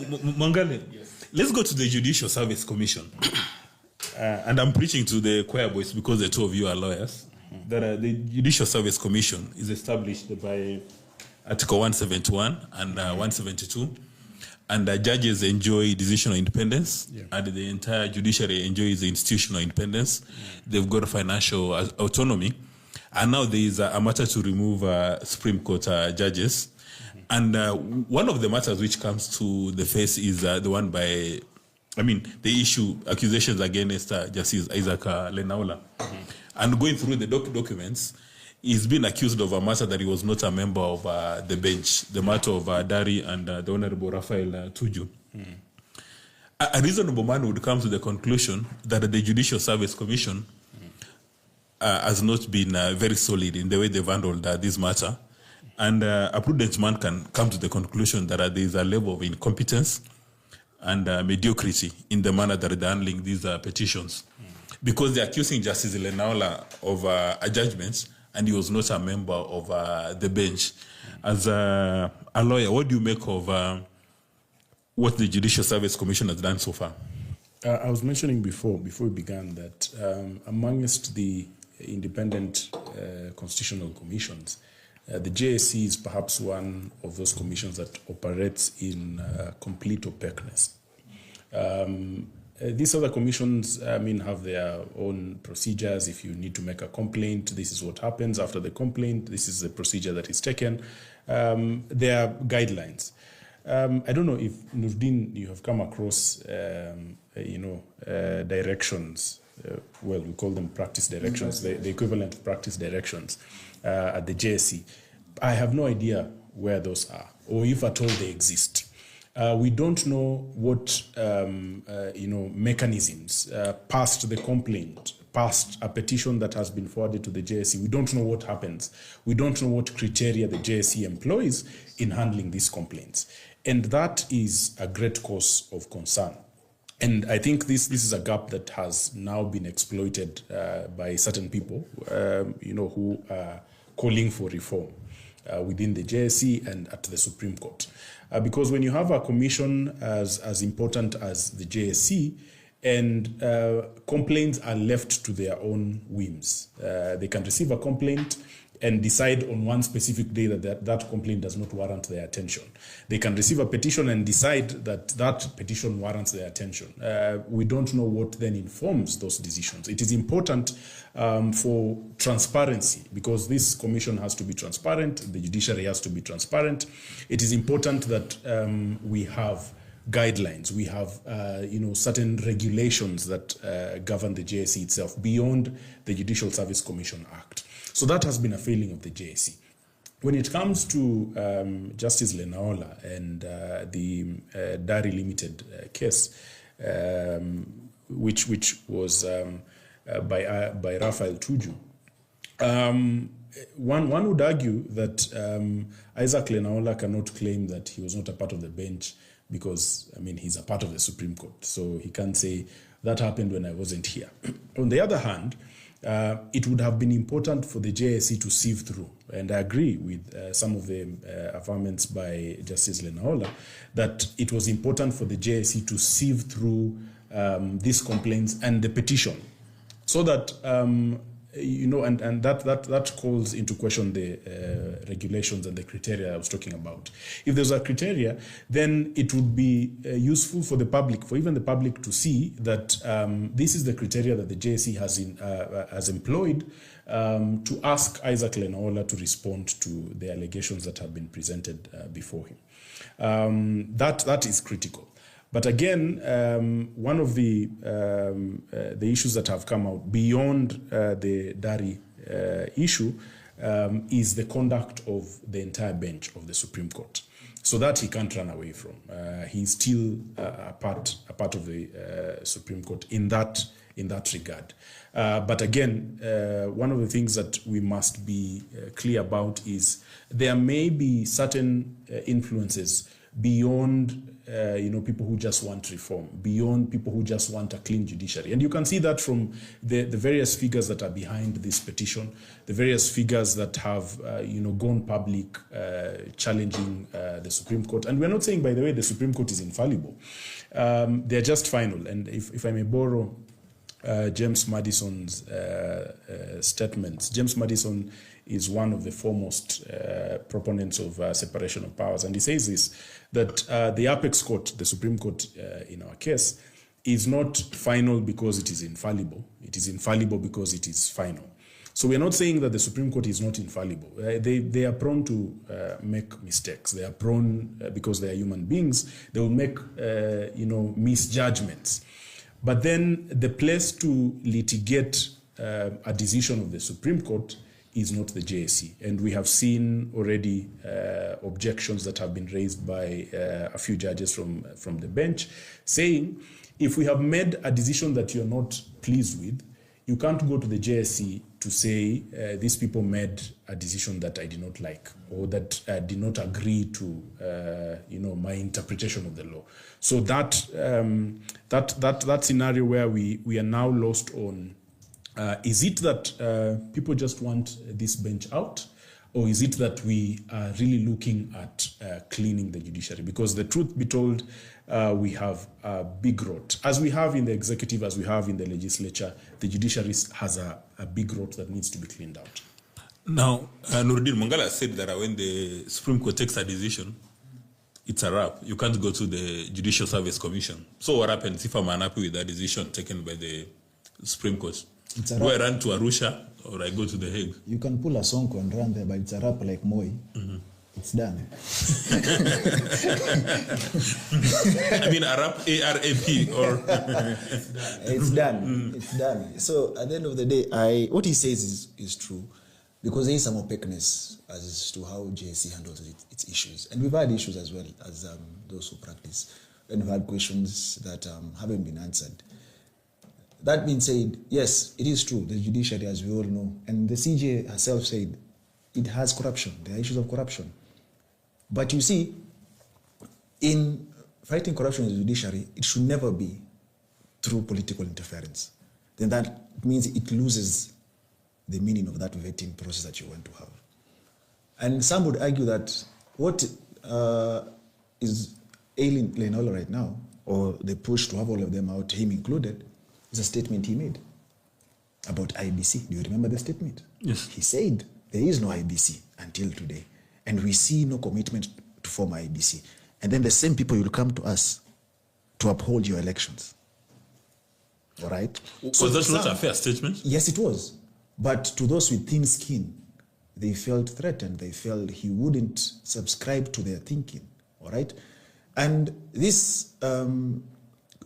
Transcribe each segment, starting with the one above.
Mangale, let's go to the Judicial Service Commission. And I'm preaching to the choir boys because the two of you are lawyers. That the Judicial Service Commission is established by Article 171 and 172. And judges enjoy decisional independence, and the entire judiciary enjoys institutional independence. They've got financial autonomy. And now there is a matter to remove Supreme Court judges. And one of the matters which comes to the face is the one by, the issue, accusations against Justice Isaac Lenaola. And going through the documents, he's been accused of a matter that he was not a member of the bench, the matter of Dari and the Honorable Raphael Tuju. A reasonable man would come to the conclusion that the Judicial Service Commission has not been very solid in the way they've handled this matter. And a prudent man can come to the conclusion that there is a level of incompetence and mediocrity in the manner that they're handling these petitions. Because they're accusing Justice Lenaola of a judgment, and he was not a member of the bench. As a lawyer, what do you make of what the Judicial Service Commission has done so far? I was mentioning before we began that amongst the independent constitutional commissions, the JSC is perhaps one of those commissions that operates in complete opaqueness. These other commissions, have their own procedures. If you need to make a complaint, this is what happens after the complaint. This is the procedure that is taken. There are guidelines. I don't know if, Nurdin, you have come across, directions. We call them practice directions, the equivalent of practice directions at the JSC. I have no idea where those are, or if at all they exist. We don't know what mechanisms past the complaint, past a petition that has been forwarded to the JSC. We don't know what happens. We don't know what criteria the JSC employs in handling these complaints, and that is a great cause of concern. And I think this is a gap that has now been exploited by certain people, who are calling for reform within the JSC and at the Supreme Court. Because when you have a commission as important as the JSC, and complaints are left to their own whims, they can receive a complaint and decide on one specific day that complaint does not warrant their attention. They can receive a petition and decide that petition warrants their attention. We don't know what then informs those decisions. It is important for transparency, because this commission has to be transparent, the judiciary has to be transparent. It is important that we have guidelines, we have certain regulations that govern the JSC itself beyond the Judicial Service Commission Act. So that has been a failing of the JSC. When it comes to Justice Lenaola and the Dari Limited case, which was by Raphael Tuju, one would argue that Isaac Lenaola cannot claim that he was not a part of the bench because, he's a part of the Supreme Court. So he can't say that happened when I wasn't here. On the other hand, it would have been important for the JSC to sieve through, and I agree with some of the affirmance by Justice Lenaola, that it was important for the JSC to sieve through these complaints and the petition, so that and that calls into question the regulations and the criteria I was talking about. If there's a criteria, then it would be useful for the public, for even the public, to see that this is the criteria that the JSC has employed to ask Isaac Lenaola to respond to the allegations that have been presented before him. That is critical. But again, one of the issues that have come out beyond the Dari issue is the conduct of the entire bench of the Supreme Court. So that he can't run away from. He's still a part of the Supreme Court in that regard. But again, one of the things that we must be clear about is there may be certain influences beyond people who just want reform, beyond people who just want a clean judiciary. And you can see that from the various figures that are behind this petition, the various figures that have gone public challenging the Supreme Court. And we're not saying, by the way, the Supreme Court is infallible. They're just final. And if I may borrow James Madison's statements, James Madison is one of the foremost proponents of separation of powers. And he says this, that the apex court, the Supreme Court in our case, is not final because it is infallible. It is infallible because it is final. So we're not saying that the Supreme Court is not infallible. They are prone to make mistakes. They are prone, because they are human beings, they will make misjudgments. But then the place to litigate a decision of the Supreme Court is not the JSC. And we have seen already objections that have been raised by a few judges from the bench saying, if we have made a decision that you're not pleased with, you can't go to the JSC to say these people made a decision that I did not like, or that did not agree to my interpretation of the law. So that scenario where we are now lost on, is it that people just want this bench out, or is it that we are really looking at cleaning the judiciary? Because the truth be told, we have a big rot. As we have in the executive, as we have in the legislature, the judiciary has a big rot that needs to be cleaned out. Now, Nuruddin Mangala said that when the Supreme Court takes a decision, it's a wrap. You can't go to the Judicial Service Commission. So what happens if I'm unhappy with that decision taken by the Supreme Court? Do I run to Arusha or I go to The Hague? You can pull a song and run there, but it's a rap like Moi. Mm-hmm. It's done. I mean, A-R-A-P, or... It's done. It's done. So at the end of the day, what he says is true, because there is some opaqueness as to how JSC handles its issues. And we've had issues as well as those who practice. And we've had questions that haven't been answered. That being said, yes, it is true, the judiciary, as we all know, and the CJ herself said, it has corruption. There are issues of corruption. But you see, in fighting corruption in the judiciary, it should never be through political interference. Then that means it loses the meaning of that vetting process that you want to have. And some would argue that what is ailing Leinola right now, or the push to have all of them out, him included, is a statement he made about IBC. Do you remember the statement? Yes. He said there is no IBC until today, and we see no commitment to form IBC. And then the same people will come to us to uphold your elections. All right? Was that not a fair statement? Yes, it was. But to those with thin skin, they felt threatened. They felt he wouldn't subscribe to their thinking. All right? And this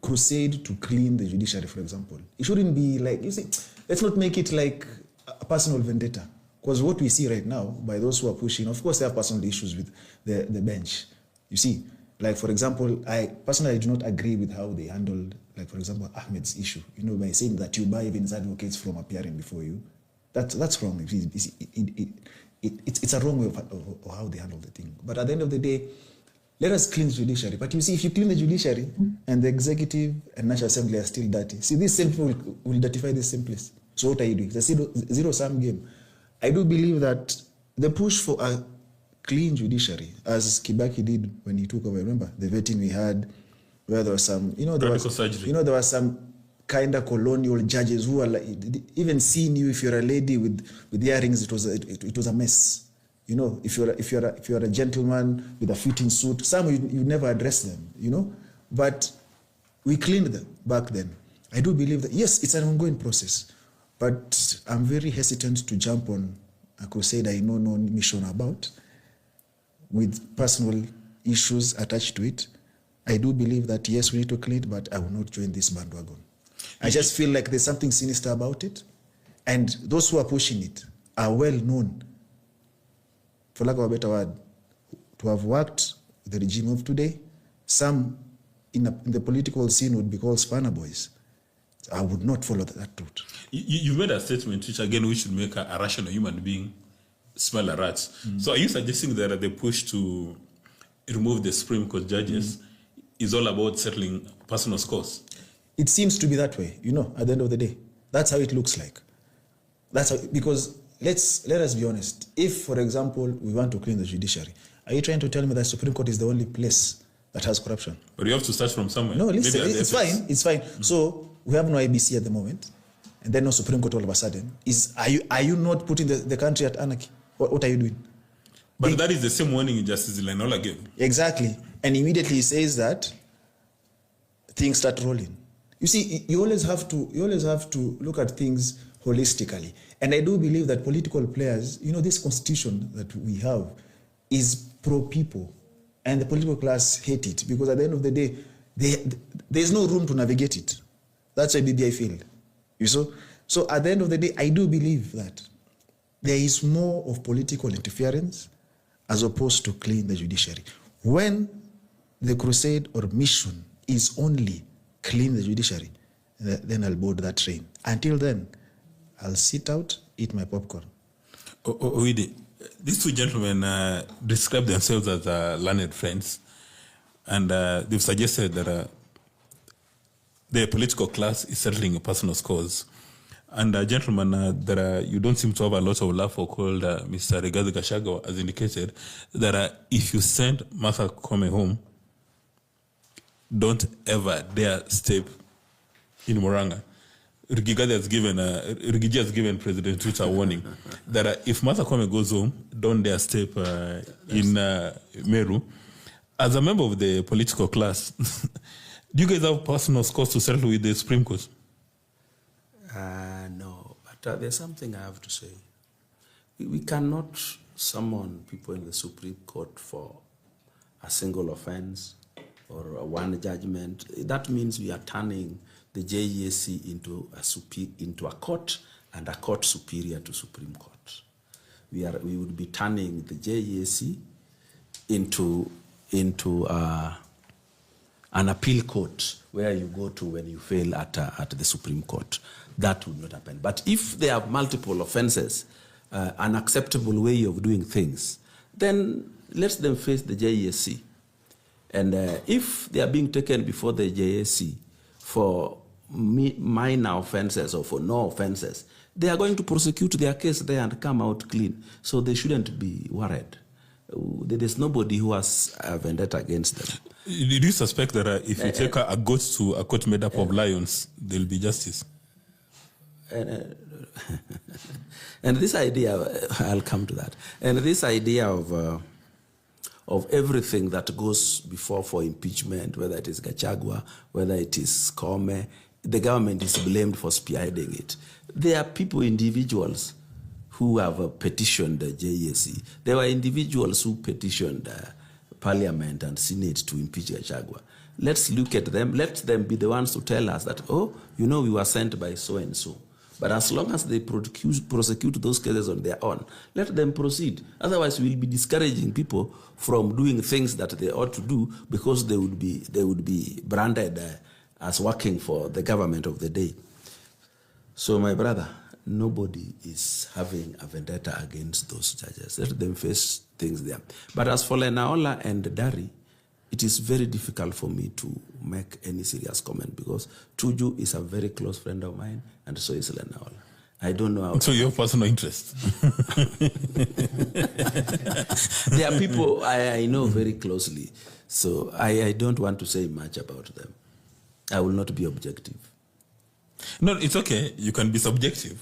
crusade to clean the judiciary, for example, it shouldn't be like, you see, let's not make it like a personal vendetta. Because what we see right now, by those who are pushing, of course, they have personal issues with the bench. You see, like, for example, I personally do not agree with how they handled, like, for example, Ahmed's issue, by saying that you buy even advocates from appearing before you. That's wrong. It's a wrong way of how they handle the thing. But at the end of the day, let us clean the judiciary. But you see, if you clean the judiciary and the executive and National Assembly are still dirty, see, these same people will dirtify this same place. So what are you doing? It's a zero-sum game. I do believe that the push for a clean judiciary, as Kibaki did when he took over, remember, the vetting we had, where there was some, there was some kind of colonial judges who are like, even seeing you, if you're a lady with earrings, it was a mess. If you're a gentleman with a fitting suit, some you never address them, But we cleaned them back then. I do believe that, yes, it's an ongoing process, but I'm very hesitant to jump on a crusade I know no mission about, with personal issues attached to it. I do believe that, yes, we need to clean it, but I will not join this bandwagon. I just feel like there's something sinister about it, and those who are pushing it are well known, for lack of a better word, to have worked with the regime of today. Some in the political scene would be called spanner boys. I would not follow that route. You made a statement which, again, we should make a rational human being smell a rat. So are you suggesting that the push to remove the Supreme Court judges is all about settling personal scores. It seems to be that way, at the end of the day. That's how it looks like. Because let us be honest. If, for example, we want to clean the judiciary, are you trying to tell me that Supreme Court is the only place that has corruption? But you have to start from somewhere. No, listen, it's fine. It's fine. So we have no IBC at the moment, and then no Supreme Court all of a sudden. Are you not putting the country at anarchy? What are you doing? But that is the same warning Justice Lenola gave. Exactly. And immediately he says that things start rolling. You see, you always have to look at things holistically. And I do believe that political players, this constitution that we have is pro-people. And the political class hate it because at the end of the day, there's no room to navigate it. That's why BBI failed. So at the end of the day, I do believe that there is more of political interference as opposed to clean the judiciary. When the crusade or mission is only clean the judiciary, then I'll board that train. Until then, I'll sit out, eat my popcorn. Oide, these two gentlemen describe themselves as learned friends, and they've suggested that the political class is settling a personal scores. And a gentleman that you don't seem to have a lot of love for, called Mr. Rigathi Gachagua, has indicated that if you send Martha Koome home, don't ever dare step in Murang'a. Rigiji has given President Ruto a warning that if Martha Koome goes home, don't dare step in Meru. As a member of the political class, do you guys have personal scores to settle with the Supreme Court? No, but there's something I have to say. We cannot summon people in the Supreme Court for a single offense or one judgment. That means we are turning the JSC into a court and a court superior to Supreme Court. We would be turning the JSC into an appeal court where you go to when you fail at the Supreme Court. That would not happen. But if there are multiple offenses, an acceptable way of doing things, then let them face the JSC. And if they are being taken before the JSC for minor offenses or for no offenses, they are going to prosecute their case there and come out clean. So they shouldn't be worried. There is nobody who has a vendetta against them. Do you suspect that if you take a goat to a court made up of lions, there will be justice? And this idea, I'll come to that. And this idea of everything that goes before for impeachment, whether it is Gachagua, whether it is Koome, the government is blamed for spearheading it. There are people, individuals, who have petitioned the JSC. There were individuals who petitioned Parliament and Senate to impeach Gachagua. Let's look at them. Let them be the ones to tell us that, we were sent by so-and-so. But as long as they prosecute those cases on their own, let them proceed. Otherwise, we'll be discouraging people from doing things that they ought to do because they would be branded as working for the government of the day. So, my brother, nobody is having a vendetta against those judges. Let them face things there. But as for Lenaola and Dari, it is very difficult for me to make any serious comment because Tuju is a very close friend of mine, and so is Lenaola. I don't know how. So you have personal interest. There are people I know very closely, so I don't want to say much about them. I will not be objective. No, it's okay. You can be subjective.